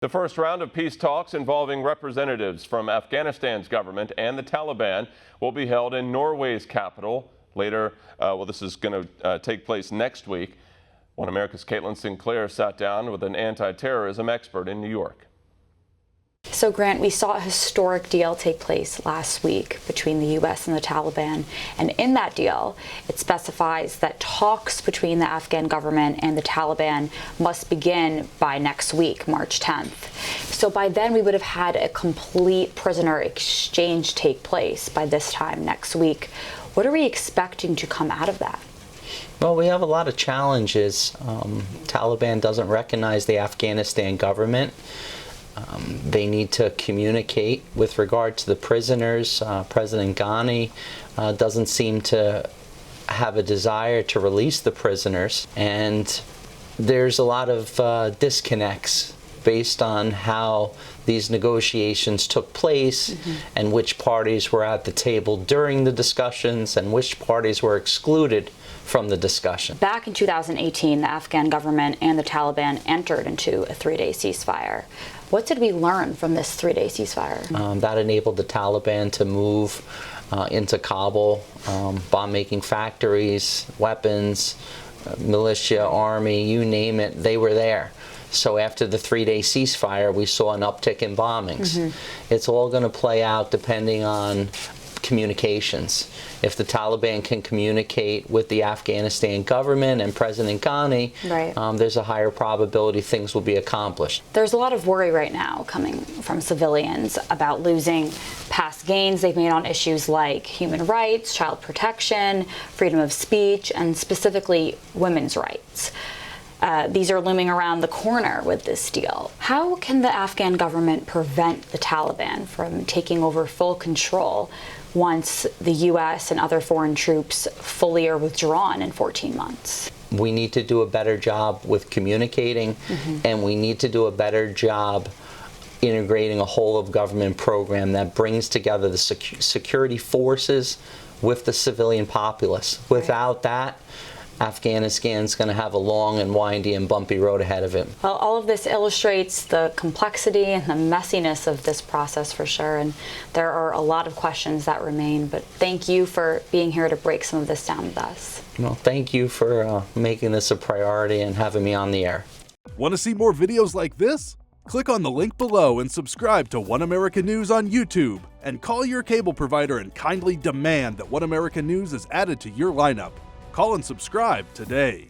The first round of peace talks involving representatives from Afghanistan's government and the Taliban will be held in Norway's capital later. This is going to take place next week. One America's Caitlin Sinclair sat down with an anti-terrorism expert in New York. So, Grant, we saw a historic deal take place last week between the U.S. and the Taliban. And in that deal, it specifies that talks between the Afghan government and the Taliban must begin by next week, March 10th. So by then, we would have had a complete prisoner exchange take place by this time next week. What are we expecting to come out of that? Well, we have a lot of challenges. Taliban doesn't recognize the Afghanistan government. They need to communicate with regard to the prisoners. President Ghani doesn't seem to have a desire to release the prisoners, and there's a lot of disconnects based on how these negotiations took place and which parties were at the table during the discussions and which parties were excluded from the discussion. Back in 2018, the Afghan government and the Taliban entered into a 3-day ceasefire. What did we learn from this 3-day ceasefire? That enabled the Taliban to move into Kabul, bomb-making factories, weapons, militia, army, you name it, they were there. So after the 3-day ceasefire, we saw an uptick in bombings. It's all going to play out depending on communications. If the Taliban can communicate with the Afghanistan government and President Ghani, there's a higher probability things will be accomplished. There's a lot of worry right now coming from civilians about losing past gains they've made on issues like human rights, child protection, freedom of speech, and specifically women's rights. These are looming around the corner with this deal. How can the Afghan government prevent the Taliban from taking over full control once the U.S. and other foreign troops fully are withdrawn in 14 months? We need to do a better job with communicating, and we need to do a better job integrating a whole-of-government program that brings together the security forces with the civilian populace. Without that, Afghanistan's going to have a long and windy and bumpy road ahead of it. Well, all of this illustrates the complexity and the messiness of this process for sure, and there are a lot of questions that remain, but thank you for being here to break some of this down with us. Well, thank you for making this a priority and having me on the air. Want to see more videos like this? Click on the link below and subscribe to One America News on YouTube, and call your cable provider and kindly demand that One America News is added to your lineup. Call and subscribe today.